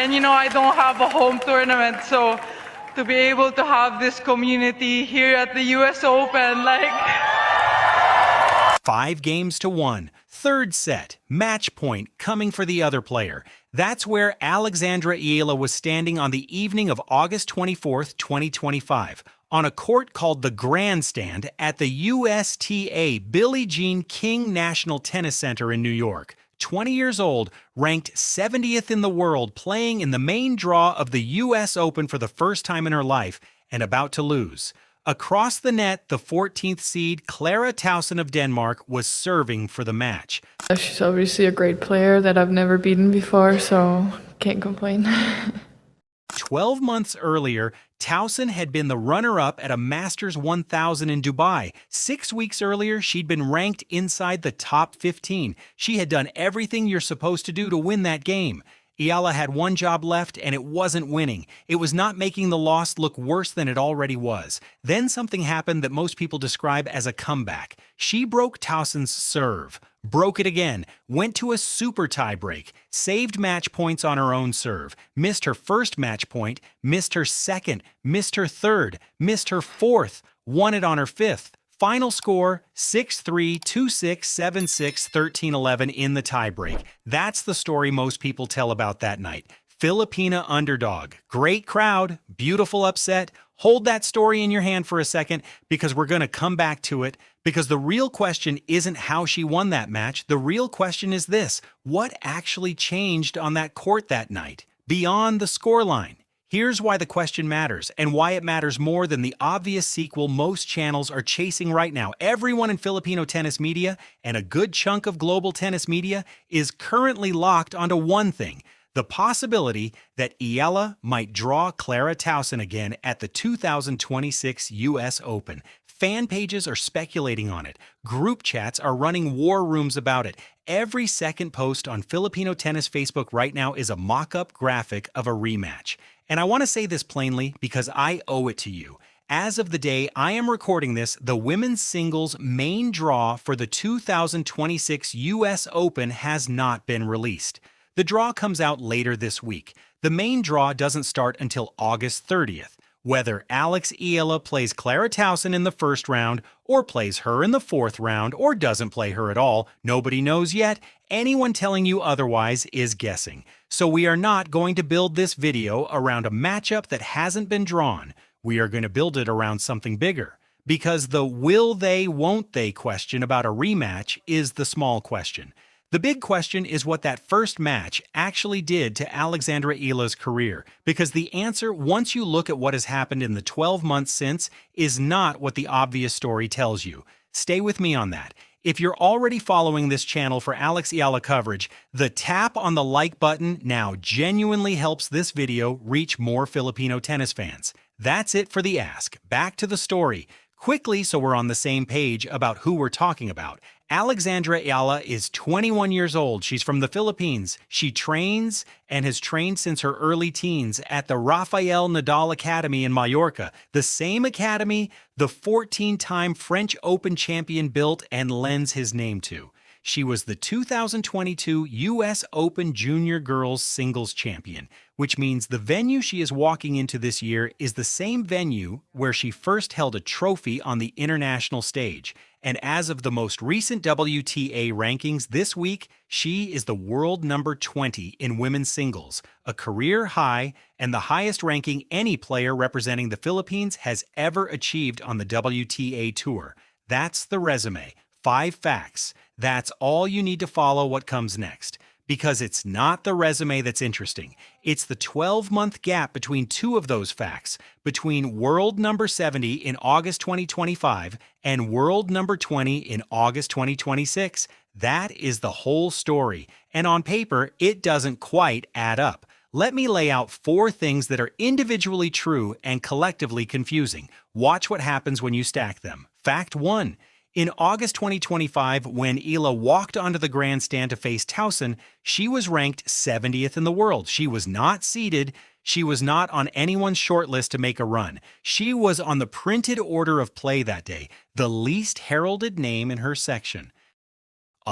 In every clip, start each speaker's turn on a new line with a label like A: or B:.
A: And I don't have a home tournament, so to be able to have this community here at the US Open,
B: 5-1. Third set, match point coming for the other player. That's where Alexandra Eala was standing on the evening of August 24th, 2025, on a court called the Grandstand at the USTA Billie Jean King National Tennis Center in New York. 20 years old, ranked 70th in the world, playing in the main draw of the US Open for the first time in her life, and about to lose. Across the net, the 14th seed Clara Tauson of Denmark was serving for the match.
C: She's obviously a great player that I've never beaten before, so can't complain.
B: 12 months earlier, Tauson had been the runner-up at a Masters 1000 in Dubai. 6 weeks earlier, she'd been ranked inside the top 15. She had done everything you're supposed to do to win that game. Eala had one job left, and it wasn't winning. It was not making the loss look worse than it already was. Then something happened that most people describe as a comeback. She broke Tauson's serve, broke it again, went to a super tie break, saved match points on her own serve, missed her first match point, missed her second, missed her third, missed her fourth, won it on her fifth. Final score, 6-3, 2-6, 7-6, 13-11 in the tiebreak. That's the story most people tell about that night. Filipina underdog. Great crowd, beautiful upset. Hold that story in your hand for a second because we're going to come back to it. Because the real question isn't how she won that match. The real question is this: what actually changed on that court that night, beyond the scoreline? Here's why the question matters, and why it matters more than the obvious sequel most channels are chasing right now. Everyone in Filipino tennis media, and a good chunk of global tennis media, is currently locked onto one thing: the possibility that Eala might draw Clara Tauson again at the 2026 US Open. Fan pages are speculating on it. Group chats are running war rooms about it. Every second post on Filipino tennis Facebook right now is a mock-up graphic of a rematch. And I want to say this plainly because I owe it to you. As of the day I am recording this, the women's singles main draw for the 2026 US Open has not been released. The draw comes out later this week. The main draw doesn't start until August 30th. Whether Alex Eala plays Clara Tauson in the first round, or plays her in the fourth round, or doesn't play her at all, nobody knows yet. Anyone telling you otherwise is guessing. So we are not going to build this video around a matchup that hasn't been drawn. We are going to build it around something bigger. Because the will they, won't they question about a rematch is the small question. The big question is what that first match actually did to Alexandra Eala's career, because the answer, once you look at what has happened in the 12 months since, is not what the obvious story tells you. Stay with me on that. If you're already following this channel for Alex Eala coverage, the tap on the like button now genuinely helps this video reach more Filipino tennis fans. That's it for the ask. Back to the story. Quickly, so we're on the same page about who we're talking about. Alexandra Eala is 21 years old. She's from the Philippines. She trains and has trained since her early teens at the Rafael Nadal Academy in Mallorca, the same academy the 14-time French Open champion built and lends his name to. She was the 2022 US Open Junior Girls Singles Champion, which means the venue she is walking into this year is the same venue where she first held a trophy on the international stage. And as of the most recent WTA rankings this week, she is the world number 20 in women's singles, a career high and the highest ranking any player representing the Philippines has ever achieved on the WTA Tour. That's the resume. 5 facts. That's all you need to follow what comes next. Because it's not the resume that's interesting. It's the 12-month gap between two of those facts, between world number 70 in August 2025 and world number 20 in August 2026. That is the whole story. And on paper, it doesn't quite add up. Let me lay out 4 things that are individually true and collectively confusing. Watch what happens when you stack them. Fact 1. In August 2025, when Eala walked onto the grandstand to face Tauson, she was ranked 70th in the world. She was not seeded. She was not on anyone's shortlist to make a run. She was on the printed order of play that day, the least heralded name in her section.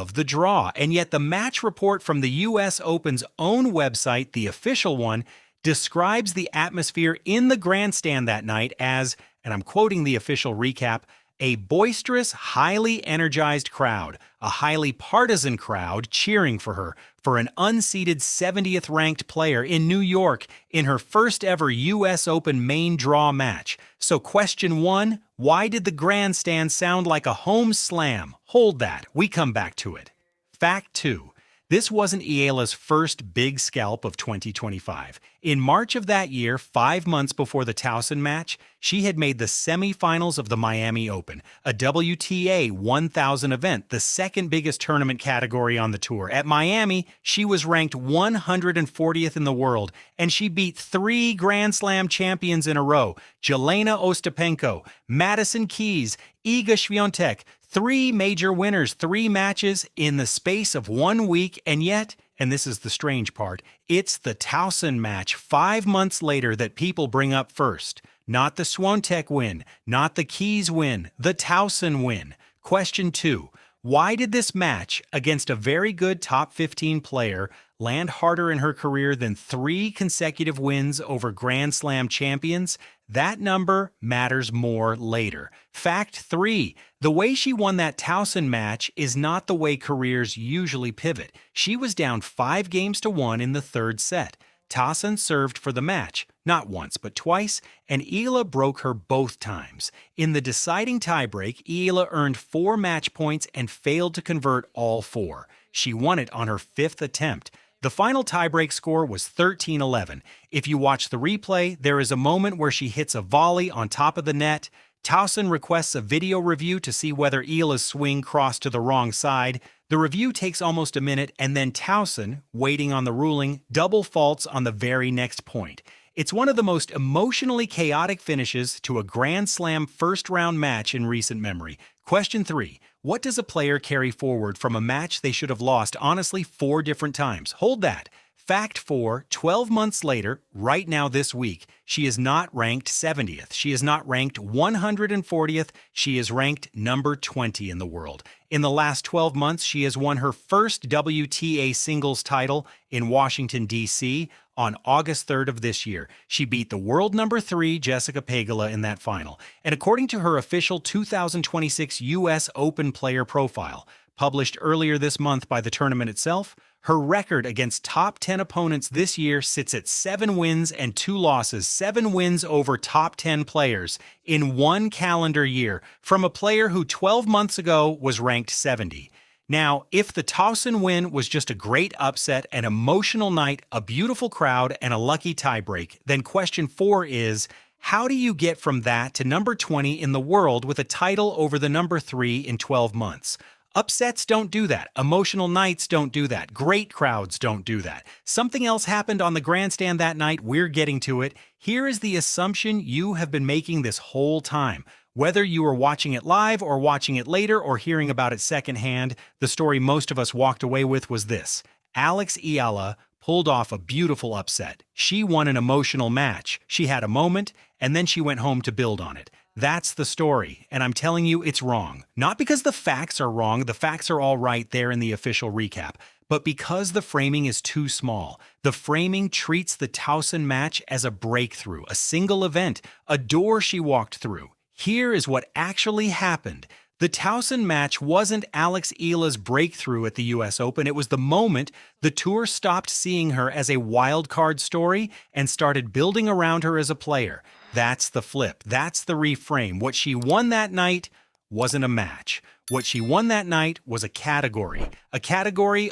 B: of the draw. And yet the match report from the US Open's own website, the official one, describes the atmosphere in the grandstand that night as, and I'm quoting the official recap, a boisterous, highly energized crowd, a highly partisan crowd cheering for her, for an unseeded 70th ranked player in New York in her first ever US Open main draw match. So question one, why did the grandstand sound like a home slam? Hold that, we come back to it. Fact two. This wasn't Eala's first big scalp of 2025. In March of that year, 5 months before the Tauson match, she had made the semifinals of the Miami Open, a WTA 1000 event, the second biggest tournament category on the tour. At Miami, she was ranked 140th in the world, and she beat 3 Grand Slam champions in a row, Jelena Ostapenko, Madison Keys, Iga Swiatek, 3 major winners, 3 matches in the space of 1 week, and yet, and this is the strange part, it's the Tauson match 5 months later that people bring up first. Not the Swiatek win, not the Keys win, the Tauson win. Question 2. Why did this match against a very good top 15 player land harder in her career than 3 consecutive wins over Grand Slam champions? That number matters more later. Fact 3. The way she won that Tauson match is not the way careers usually pivot. She was down 5 games to 1 in the 3rd set. Tauson served for the match, not once but twice, and Eala broke her both times. In the deciding tiebreak, Eala earned 4 match points and failed to convert all 4. She won it on her 5th attempt. The final tiebreak score was 13-11. If you watch the replay, there is a moment where she hits a volley on top of the net. Tauson requests a video review to see whether Eala's swing crossed to the wrong side. The review takes almost a minute, and then Tauson, waiting on the ruling, double faults on the very next point. It's one of the most emotionally chaotic finishes to a Grand Slam first-round match in recent memory. Question 3. What does a player carry forward from a match they should have lost, honestly, 4 different times? Hold that. Fact 4, 12 months later, right now this week, she is not ranked 70th. She is not ranked 140th. She is ranked number 20 in the world. In the last 12 months, she has won her first WTA singles title in Washington, D.C. on August 3rd of this year. She beat the world number 3, Jessica Pegula, in that final. And according to her official 2026 U.S. Open player profile, published earlier this month by the tournament itself, her record against top 10 opponents this year sits at 7 wins and 2 losses, 7 wins over top 10 players in 1 calendar year from a player who 12 months ago was ranked 70. Now, if the Tauson win was just a great upset, an emotional night, a beautiful crowd, and a lucky tiebreak, then question 4 is, how do you get from that to number 20 in the world with a title over the number 3 in 12 months? Upsets don't do that. Emotional nights don't do that. Great crowds don't do that. Something else happened on the grandstand that night. We're getting to it. Here is the assumption you have been making this whole time. Whether you were watching it live or watching it later or hearing about it secondhand, the story most of us walked away with was this. Alex Eala pulled off a beautiful upset. She won an emotional match. She had a moment, and then she went home to build on it. That's the story, and I'm telling you it's wrong. Not because the facts are wrong, the facts are all right there in the official recap, but because the framing is too small. The framing treats the Tauson match as a breakthrough, a single event, a door she walked through. Here is what actually happened. The Tauson match wasn't Alex Eala's breakthrough at the US Open. It was the moment the tour stopped seeing her as a wild card story and started building around her as a player. That's the flip. That's the reframe. What she won that night wasn't a match. What she won that night was a category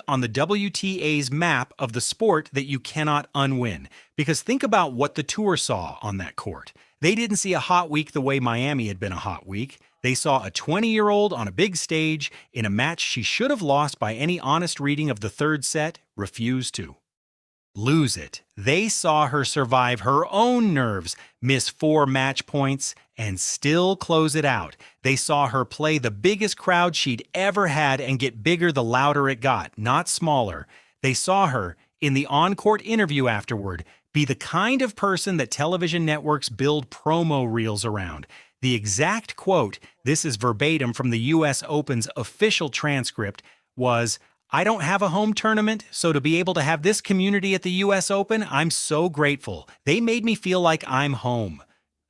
B: on the WTA's map of the sport that you cannot unwin. Because think about what the tour saw on that court. They didn't see a hot week the way Miami had been a hot week. They saw a 20-year-old on a big stage in a match she should have lost by any honest reading of the 3rd set, refuse to lose it. They saw her survive her own nerves, miss 4 match points, and still close it out. They saw her play the biggest crowd she'd ever had and get bigger the louder it got, not smaller. They saw her, in the on-court interview afterward, be the kind of person that television networks build promo reels around. The exact quote, this is verbatim from the US Open's official transcript, was, "I don't have a home tournament, so to be able to have this community at the US Open, I'm so grateful. They made me feel like I'm home."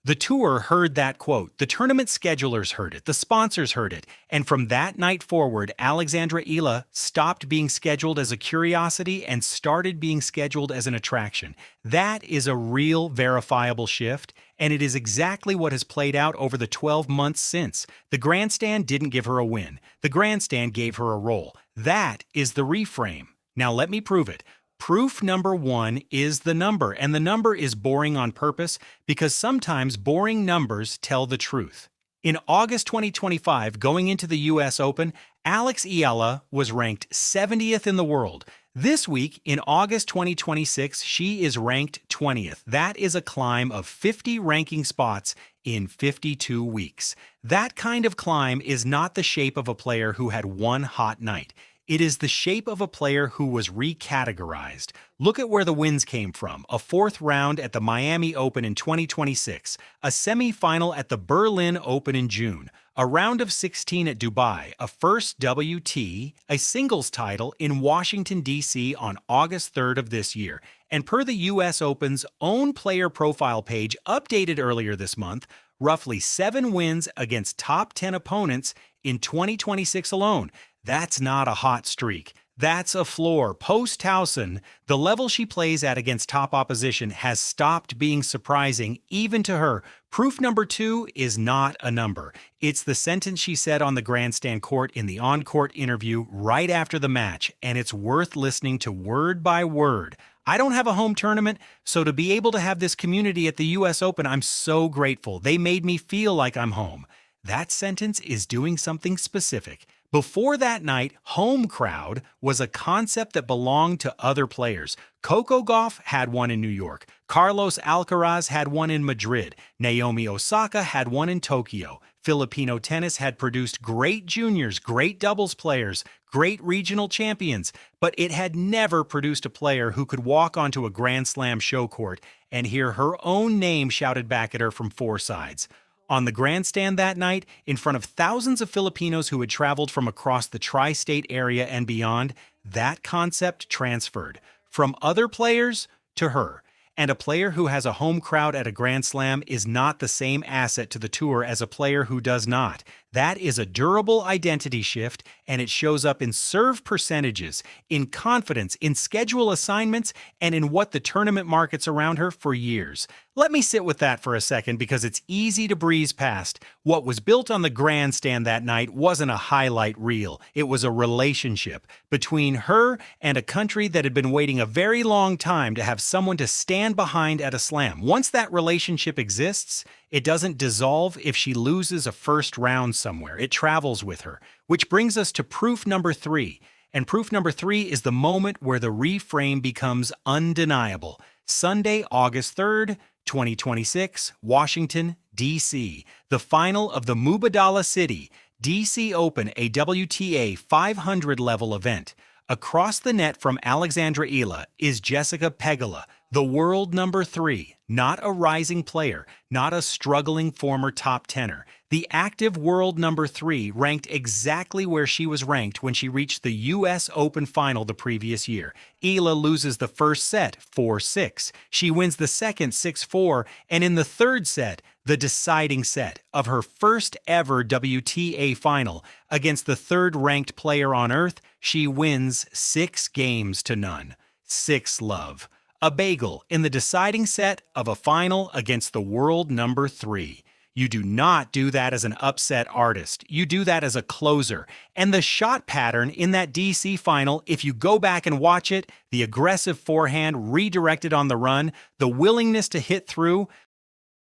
B: The tour heard that quote, the tournament schedulers heard it, the sponsors heard it, and from that night forward, Alexandra Eala stopped being scheduled as a curiosity and started being scheduled as an attraction. That is a real verifiable shift, and it is exactly what has played out over the 12 months since. The grandstand didn't give her a win. The grandstand gave her a role. That is the reframe. Now let me prove it. Proof number one is the number, and the number is boring on purpose because sometimes boring numbers tell the truth. In August 2025, going into the US Open, Alex Eala was ranked 70th in the world. This week, in August 2026, she is ranked 20th. That is a climb of 50 ranking spots in 52 weeks. That kind of climb is not the shape of a player who had one hot night. It is the shape of a player who was recategorized. Look at where the wins came from. A fourth round at the Miami Open in 2026, a semi-final at the Berlin Open in June, a round of 16 at Dubai, a first WT, a singles title in Washington, D.C. on August 3rd of this year. And per the US Open's own player profile page updated earlier this month, roughly 7 wins against top 10 opponents in 2026 alone. That's not a hot streak. That's a floor. Post Tauson, the level she plays at against top opposition has stopped being surprising even to her. Proof number 2 is not a number. It's the sentence she said on the grandstand court in the on-court interview right after the match, and it's worth listening to word by word. "I don't have a home tournament, so to be able to have this community at the US Open, I'm so grateful. They made me feel like I'm home." That sentence is doing something specific. Before that night, home crowd was a concept that belonged to other players. Coco Gauff had one in New York. Carlos Alcaraz had one in Madrid. Naomi Osaka had one in Tokyo. Filipino tennis had produced great juniors, great doubles players, great regional champions, but it had never produced a player who could walk onto a Grand Slam show court and hear her own name shouted back at her from 4 sides. On the grandstand that night, in front of thousands of Filipinos who had traveled from across the tri-state area and beyond, that concept transferred from other players to her. And a player who has a home crowd at a Grand Slam is not the same asset to the tour as a player who does not. That is a durable identity shift, and it shows up in serve percentages, in confidence, in schedule assignments, and in what the tournament markets around her for years. Let me sit with that for a second because it's easy to breeze past. What was built on the grandstand that night wasn't a highlight reel. It was a relationship between her and a country that had been waiting a very long time to have someone to stand behind at a slam. Once that relationship exists, it doesn't dissolve if she loses a first round somewhere. It travels with her. Which brings us to proof number 3. And proof number 3 is the moment where the reframe becomes undeniable. Sunday, August 3rd, 2026, Washington, D.C. The final of the Mubadala City D.C. Open, a WTA 500 level event. Across the net from Alexandra Eala is Jessica Pegula, the world number 3, not a rising player, not a struggling former top tenor. The active world number 3 ranked exactly where she was ranked when she reached the US Open final the previous year. Eala loses the first set 4-6. She wins the second 6-4, and in the third set, the deciding set of her first ever WTA final against the third-ranked player on earth, she wins 6-0. 6-love. A bagel in the deciding set of a final against the world number 3. You do not do that as an upset artist. You do that as a closer. And the shot pattern in that DC final, if you go back and watch it, the aggressive forehand redirected on the run, the willingness to hit through,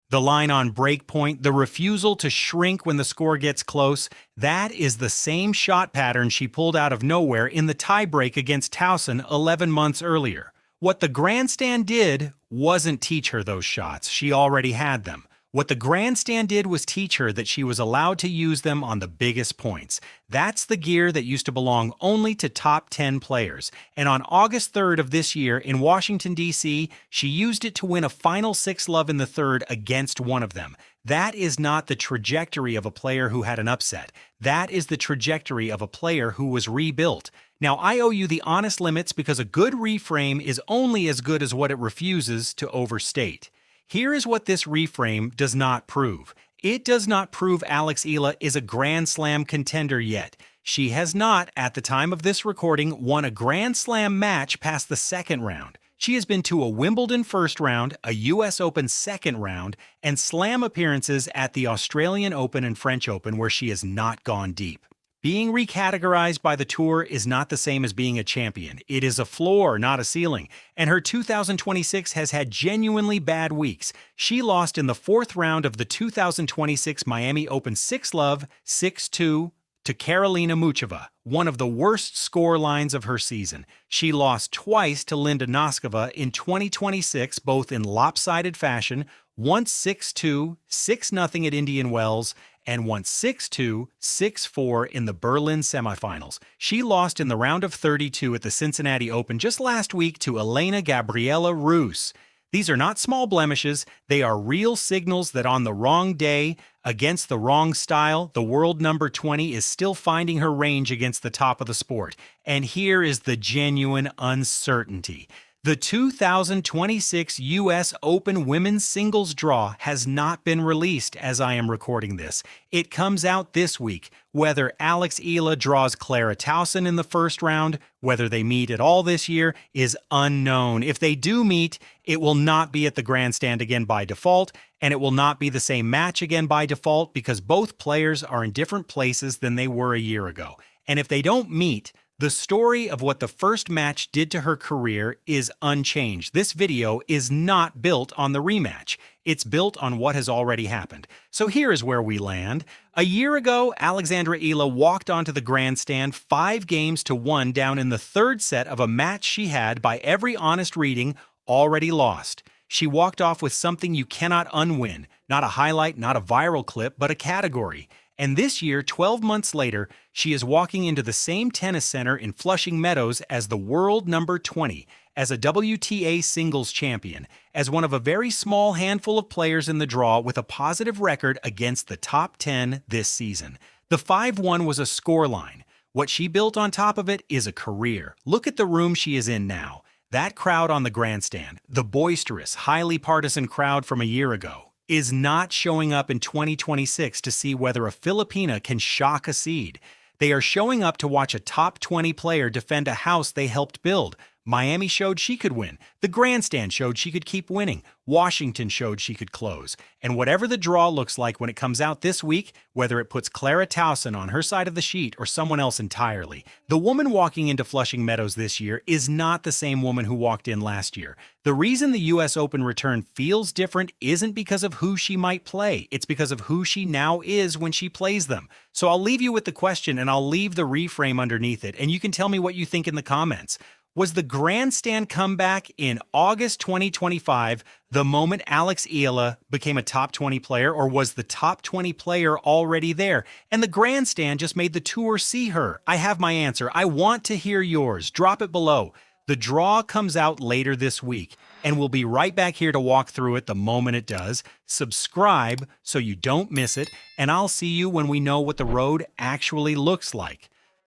B: the line on break point, the refusal to shrink when the score gets close, that is the same shot pattern she pulled out of nowhere in the tiebreak against Tauson 11 months earlier. What the grandstand did wasn't teach her those shots. She already had them. What the grandstand did was teach her that she was allowed to use them on the biggest points. That's the gear that used to belong only to top 10 players. And on August 3rd of this year in Washington, D.C., she used it to win a final 6-love in the third against one of them. That is not the trajectory of a player who had an upset. That is the trajectory of a player who was rebuilt. Now, I owe you the honest limits because a good reframe is only as good as what it refuses to overstate. Here is what this reframe does not prove. It does not prove Alex Eala is a Grand Slam contender yet. She has not, at the time of this recording, won a Grand Slam match past the second round. She has been to a Wimbledon first round, a US Open second round, and slam appearances at the Australian Open and French Open where she has not gone deep. Being recategorized by the tour is not the same as being a champion. It is a floor, not a ceiling. And her 2026 has had genuinely bad weeks. She lost in the fourth round of the 2026 Miami Open 6-love, 6-2 to Karolina Muchova, one of the worst score lines of her season. She lost twice to Linda Noskova in 2026, both in lopsided fashion, once 6-2, 6-0 at Indian Wells, and once 6-2, 6-4 in the Berlin semifinals. She lost in the round of 32 at the Cincinnati Open just last week to Elena Gabriela Rus. These are not small blemishes, they are real signals that on the wrong day, against the wrong style, the world number 20 is still finding her range against the top of the sport. And here is the genuine uncertainty. The 2026 U.S. Open women's singles draw has not been released as I am recording this. It comes out this week. Whether Alex Eala draws Clara Tauson in the first round, whether they meet at all this year, is unknown. If they do meet, it will not be at the grandstand again by default, and it will not be the same match again by default because both players are in different places than they were a year ago. And if they don't meet, the story of what the first match did to her career is unchanged. This video is not built on the rematch. It's built on what has already happened. So here is where we land. A year ago, Alexandra Eala walked onto the grandstand 5-1 down in the third set of a match she had, by every honest reading, already lost. She walked off with something you cannot unwin. Not a highlight, not a viral clip, but a category. And this year, 12 months later, she is walking into the same tennis center in Flushing Meadows as the world number 20, as a WTA singles champion, as one of a very small handful of players in the draw with a positive record against the top 10 this season. The 5-1 was a scoreline. What she built on top of it is a career. Look at the room she is in now. That crowd on the grandstand, the boisterous, highly partisan crowd from a year ago, is not showing up in 2026 to see whether a Filipina can shock a seed. They are showing up to watch a top 20 player defend a house they helped build. Miami showed she could win. The grandstand showed she could keep winning. Washington showed she could close. And whatever the draw looks like when it comes out this week, whether it puts Clara Tauson on her side of the sheet or someone else entirely, the woman walking into Flushing Meadows this year is not the same woman who walked in last year. The reason the US Open return feels different isn't because of who she might play. It's because of who she now is when she plays them. So I'll leave you with the question and I'll leave the reframe underneath it, and you can tell me what you think in the comments. Was the grandstand comeback in August 2025 the moment Alex Eala became a top 20 player, or was the top 20 player already there and the grandstand just made the tour see her? I have my answer. I want to hear yours. Drop it below. The draw comes out later this week, and we'll be right back here to walk through it the moment it does. Subscribe so you don't miss it, and I'll see you when we know what the road actually looks like.